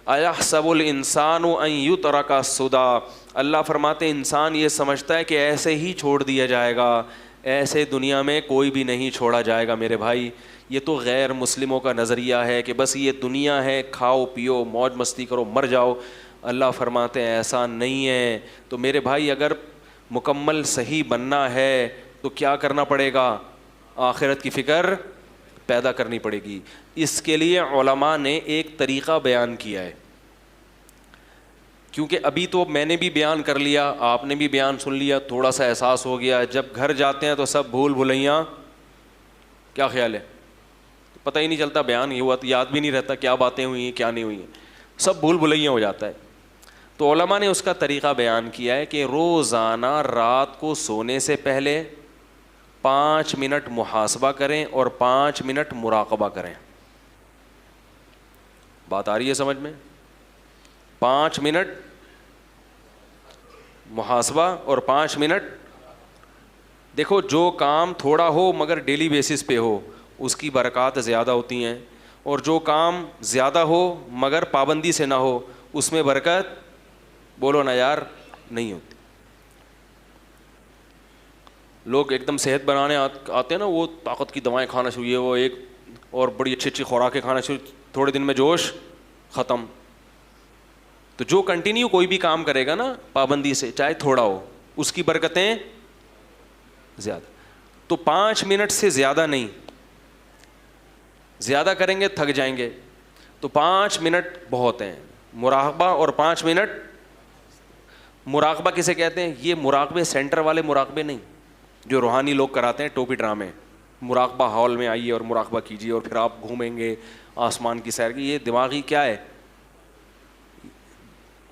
اَيَحْسَبُ الْإِنسَانُ أَن يُتْرَكَ سُدًى، اللہ فرماتے ہیں انسان یہ سمجھتا ہے کہ ایسے ہی چھوڑ دیا جائے گا، ایسے دنیا میں کوئی بھی نہیں چھوڑا جائے گا میرے بھائی۔ یہ تو غیر مسلموں کا نظریہ ہے کہ بس یہ دنیا ہے، کھاؤ پیو موج مستی کرو مر جاؤ۔ اللہ فرماتے ہیں ایسا نہیں ہے۔ تو میرے بھائی اگر مکمل صحیح بننا ہے تو کیا کرنا پڑے گا؟ آخرت کی فکر پیدا کرنی پڑے گی۔ اس کے لیے علماء نے ایک طریقہ بیان کیا ہے، کیونکہ ابھی تو میں نے بھی بیان کر لیا، آپ نے بھی بیان سن لیا، تھوڑا سا احساس ہو گیا۔ جب گھر جاتے ہیں تو سب بھول بھلیاں، کیا خیال ہے؟ پتہ ہی نہیں چلتا، بیان یہ ہوا تو یاد بھی نہیں رہتا کیا باتیں ہوئی ہیں کیا نہیں ہوئی ہیں، سب بھول بھلیاں ہو جاتا ہے۔ تو علماء نے اس کا طریقہ بیان کیا ہے کہ روزانہ رات کو سونے سے پہلے 5 منٹ محاسبہ کریں اور 5 منٹ مراقبہ کریں۔ بات آ رہی ہے سمجھ میں؟ 5 منٹ محاسبہ اور 5 منٹ، دیکھو جو کام تھوڑا ہو مگر ڈیلی بیسس پہ ہو اس کی برکات زیادہ ہوتی ہیں، اور جو کام زیادہ ہو مگر پابندی سے نہ ہو اس میں برکت، بولو نا یار، نہیں ہوتی۔ لوگ ایک دم صحت بنانے آتے ہیں نا، وہ طاقت کی دوائیں کھانا شروع ہے، وہ ایک اور بڑی اچھی اچھی خوراکیں کھانا شروع، تھوڑے دن میں جوش ختم۔ تو جو کنٹینیو کوئی بھی کام کرے گا نا پابندی سے، چاہے تھوڑا ہو، اس کی برکتیں زیادہ۔ تو 5 منٹ سے زیادہ نہیں، زیادہ کریں گے تھک جائیں گے، تو 5 منٹ بہت ہیں۔ مراقبہ اور 5 منٹ مراقبہ کسے کہتے ہیں؟ یہ مراقبے سینٹر والے مراقبے نہیں جو روحانی لوگ کراتے ہیں ٹوپی ڈرامے، مراقبہ ہال میں آئیے اور مراقبہ کیجیے اور پھر آپ گھومیں گے آسمان کی سیر کی، یہ دماغی کیا ہے،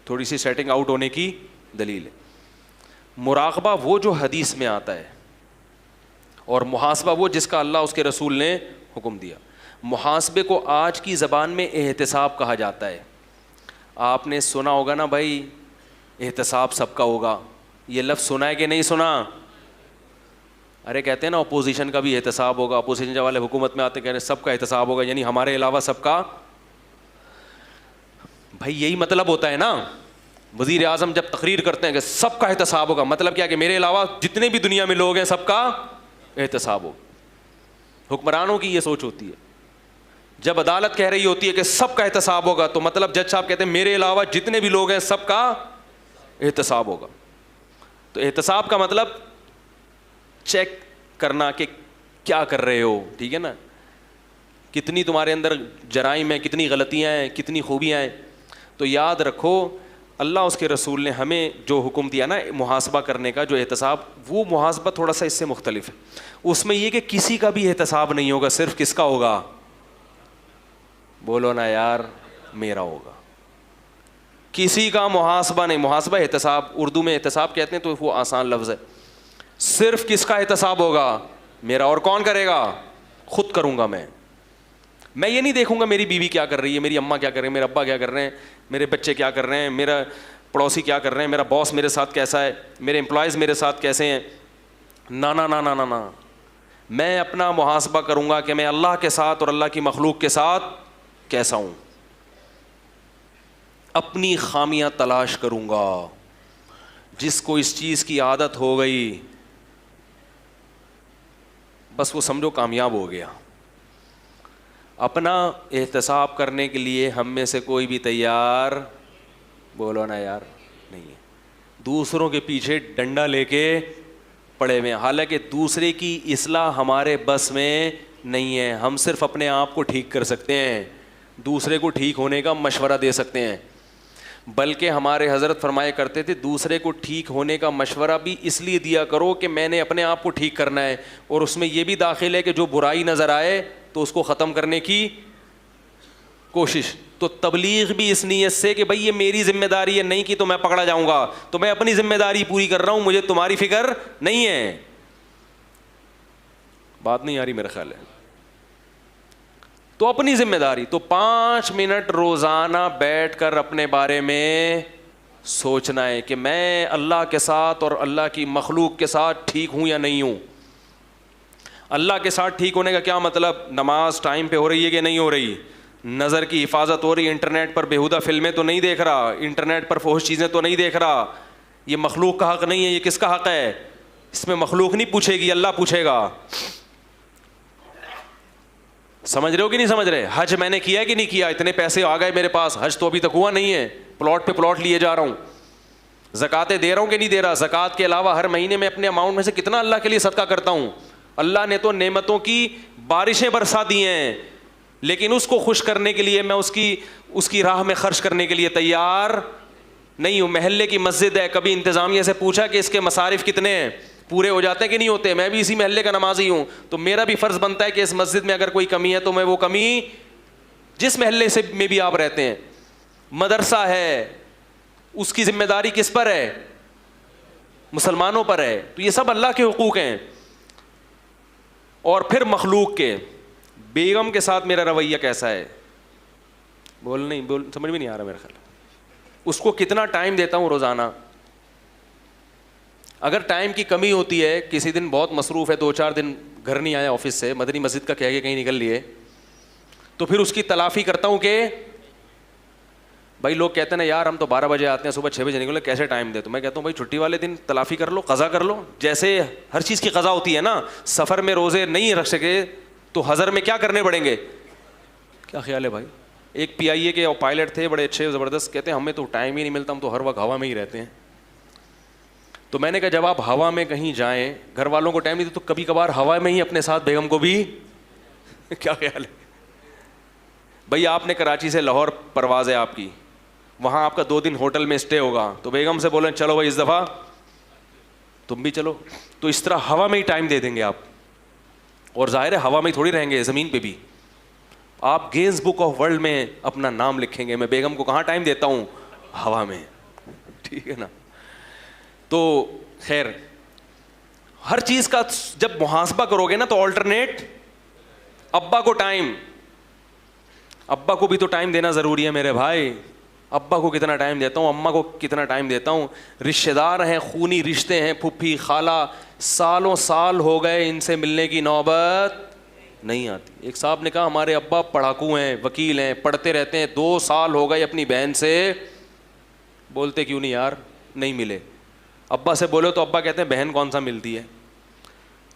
تھوڑی سی سیٹنگ آؤٹ ہونے کی دلیل ہے۔ مراقبہ وہ جو حدیث میں آتا ہے، اور محاسبہ وہ جس کا اللہ اس کے رسول نے حکم دیا۔ محاسبے کو آج کی زبان میں احتساب کہا جاتا ہے۔ آپ نے سنا ہوگا نا بھائی، احتساب سب کا ہوگا، یہ لفظ سنا ہے کہ نہیں سنا؟ ارے کہتے ہیں نا اپوزیشن کا بھی احتساب ہوگا، اپوزیشن والے حکومت میں آتے کہہ رہے ہیں سب کا احتساب ہوگا، یعنی ہمارے علاوہ سب کا۔ بھائی یہی مطلب ہوتا ہے نا، وزیر اعظم جب تقریر کرتے ہیں کہ سب کا احتساب ہوگا، مطلب کیا کہ میرے علاوہ جتنے بھی دنیا میں لوگ ہیں سب کا احتساب ہوگا۔ حکمرانوں کی یہ سوچ ہوتی ہے۔ جب عدالت کہہ رہی ہوتی ہے کہ سب کا احتساب ہوگا تو مطلب جج صاحب کہتے ہیں میرے علاوہ جتنے بھی لوگ ہیں سب کا احتساب ہوگا۔ تو احتساب کا مطلب چیک کرنا کہ کیا کر رہے ہو، ٹھیک ہے نا، کتنی تمہارے اندر جرائم ہیں، کتنی غلطیاں ہیں، کتنی خوبیاں ہیں۔ تو یاد رکھو اللہ اس کے رسول نے ہمیں جو حکم دیا نا محاسبہ کرنے کا، جو احتساب، وہ محاسبہ تھوڑا سا اس سے مختلف ہے۔ اس میں یہ کہ کسی کا بھی احتساب نہیں ہوگا، صرف کس کا ہوگا؟ بولو نا یار، میرا ہوگا۔ کسی کا محاسبہ نہیں، محاسبہ احتساب، اردو میں احتساب کہتے ہیں تو وہ آسان لفظ ہے۔ صرف کس کا احتساب ہوگا؟ میرا۔ اور کون کرے گا؟ خود کروں گا میں یہ نہیں دیکھوں گا میری بیوی کیا کر رہی ہے، میری اماں کیا کر رہے ہیں، میرے ابا کیا کر رہے ہیں، میرے بچے کیا کر رہے ہیں، میرا پڑوسی کیا کر رہے ہیں، میرا باس میرے ساتھ کیسا ہے، میرے امپلائیز میرے ساتھ کیسے ہیں۔ نا نا نا نا نا نا، میں اپنا محاسبہ کروں گا کہ میں اللہ کے ساتھ اور اللہ کی مخلوق کے ساتھ کیسا ہوں، اپنی خامیاں تلاش کروں گا۔ جس کو اس چیز کی عادت ہو گئی بس وہ سمجھو کامیاب ہو گیا۔ اپنا احتساب کرنے کے لیے ہم میں سے کوئی بھی تیار، بولو نا یار، نہیں ہے۔ دوسروں کے پیچھے ڈنڈا لے کے پڑے ہوئے ہیں، حالانکہ دوسرے کی اصلاح ہمارے بس میں نہیں ہے۔ ہم صرف اپنے آپ کو ٹھیک کر سکتے ہیں، دوسرے کو ٹھیک ہونے کا مشورہ دے سکتے ہیں۔ بلکہ ہمارے حضرت فرمایا کرتے تھے دوسرے کو ٹھیک ہونے کا مشورہ بھی اس لیے دیا کرو کہ میں نے اپنے آپ کو ٹھیک کرنا ہے، اور اس میں یہ بھی داخل ہے کہ جو برائی نظر آئے تو اس کو ختم کرنے کی کوشش۔ تو تبلیغ بھی اس نیت سے کہ بھئی یہ میری ذمہ داری ہے، نہیں کی تو میں پکڑا جاؤں گا، تو میں اپنی ذمہ داری پوری کر رہا ہوں، مجھے تمہاری فکر نہیں ہے۔ بات نہیں آ رہی میرا خیال ہے۔ تو اپنی ذمہ داری، تو 5 منٹ روزانہ بیٹھ کر اپنے بارے میں سوچنا ہے کہ میں اللہ کے ساتھ اور اللہ کی مخلوق کے ساتھ ٹھیک ہوں یا نہیں ہوں۔ اللہ کے ساتھ ٹھیک ہونے کا کیا مطلب؟ نماز ٹائم پہ ہو رہی ہے کہ نہیں ہو رہی، نظر کی حفاظت ہو رہی ہے, انٹرنیٹ پر بیہودہ فلمیں تو نہیں دیکھ رہا, انٹرنیٹ پر فحش چیزیں تو نہیں دیکھ رہا. یہ مخلوق کا حق نہیں ہے, یہ کس کا حق ہے؟ اس میں مخلوق نہیں پوچھے گی, اللہ پوچھے گا. سمجھ رہے ہو کہ نہیں سمجھ رہے؟ حج میں نے کیا کہ نہیں کیا؟ اتنے پیسے آ گئے میرے پاس, حج تو ابھی تک ہوا نہیں ہے, پلاٹ پہ پلاٹ لیے جا رہا ہوں. زکاتیں دے رہا ہوں کہ نہیں دے رہا؟ زکات کے علاوہ ہر مہینے میں اپنے اماؤنٹ میں سے کتنا اللہ کے لیے صدقہ کرتا ہوں. اللہ نے تو نعمتوں کی بارشیں برسا دی ہیں, لیکن اس کو خوش کرنے کے لیے میں اس کی راہ میں خرچ کرنے کے لیے تیار نہیں ہوں. محلے کی مسجد ہے, کبھی انتظامیہ سے پوچھا کہ اس کے مصارف کتنے ہیں, پورے ہو جاتے ہیں کہ نہیں ہوتے؟ میں بھی اسی محلے کا نمازی ہوں, تو میرا بھی فرض بنتا ہے کہ اس مسجد میں اگر کوئی کمی ہے تو میں وہ کمی, جس محلے سے میں بھی آپ رہتے ہیں, مدرسہ ہے, اس کی ذمہ داری کس پر ہے؟ مسلمانوں پر ہے. تو یہ سب اللہ کے حقوق ہیں. اور پھر مخلوق کے, بیگم کے ساتھ میرا رویہ کیسا ہے؟ سمجھ میں نہیں آ رہا میرا خیال. اس کو کتنا ٹائم دیتا ہوں روزانہ. اگر ٹائم کی کمی ہوتی ہے, کسی دن بہت مصروف ہے, 2-4 دن گھر نہیں آیا آفس سے, مدنی مسجد کا کہہ کے کہیں نکل لیے, تو پھر اس کی تلافی کرتا ہوں کہ بھائی لوگ کہتے ہیں نا یار ہم تو 12 بجے آتے ہیں, صبح 6 بجے نکلے, کیسے ٹائم دے؟ تو میں کہتا ہوں بھائی چھٹی والے دن تلافی کر لو, قضا کر لو. جیسے ہر چیز کی قضا ہوتی ہے نا, سفر میں روزے نہیں رکھ سکے تو حضر میں کیا کرنے پڑیں گے؟ کیا خیال ہے بھائی؟ ایک PIA کے پائلٹ تھے بڑے اچھے زبردست, کہتے ہیں ہمیں تو ٹائم ہی نہیں ملتا, ہم تو ہر وقت ہوا میں ہی رہتے ہیں. تو میں نے کہا جب آپ ہوا میں کہیں جائیں, گھر والوں کو ٹائم نہیں دے تو کبھی کبھار ہوا میں ہی اپنے ساتھ بیگم کو بھی کیا خیال ہے بھائی؟ آپ نے کراچی سے لاہور پرواز ہے آپ کی, وہاں آپ کا 2 دن ہوٹل میں اسٹے ہوگا, تو بیگم سے بولیں چلو بھائی اس دفعہ تم بھی چلو, تو اس طرح ہوا میں ہی ٹائم دے دیں گے آپ. اور ظاہر ہے ہوا میں ہی تھوڑی رہیں گے, زمین پہ بھی. آپ گینز بک آف ورلڈ میں اپنا نام لکھیں گے, میں بیگم کو کہاں ٹائم دیتا ہوں؟ ہوا میں. ٹھیک ہے نا؟ تو خیر, ہر چیز کا جب محاسبہ کرو گے نا تو آلٹرنیٹ. ابا کو ٹائم, ابا کو بھی تو ٹائم دینا ضروری ہے میرے بھائی. ابا کو کتنا ٹائم دیتا ہوں, اماں کو کتنا ٹائم دیتا ہوں. رشتہ دار ہیں, خونی رشتے ہیں, پھپھی خالہ, سالوں سال ہو گئے, ان سے ملنے کی نوبت نہیں آتی. ایک صاحب نے کہا ہمارے ابا پڑھاکو ہیں, وکیل ہیں, پڑھتے رہتے ہیں, 2 سال ہو گئے اپنی بہن سے, بولتے کیوں نہیں یار نہیں ملے. ابا سے بولو تو ابا کہتے ہیں بہن کون سا ملتی ہے.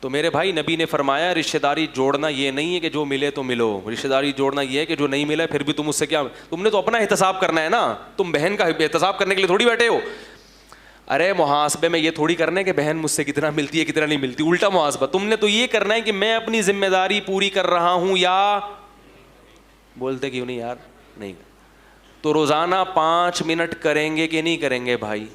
تو میرے بھائی نبی نے فرمایا رشتہ داری جوڑنا یہ نہیں ہے کہ جو ملے تو ملو, رشتہ داری جوڑنا یہ ہے کہ جو نہیں ملا پھر بھی تم اس سے کیا, تم نے تو اپنا احتساب کرنا ہے نا, تم بہن کا احتساب کرنے کے لیے تھوڑی بیٹھے ہو. ارے محاسبے میں یہ تھوڑی کرنا ہے کہ بہن مجھ سے کتنا ملتی ہے کتنا نہیں ملتی, الٹا محاسبہ تم نے تو یہ کرنا ہے کہ میں اپنی ذمہ داری پوری کر رہا ہوں یا بولتے کیوں نہیں یار نہیں. تو روزانہ 5 منٹ کریں گے کہ نہیں کریں گے بھائی؟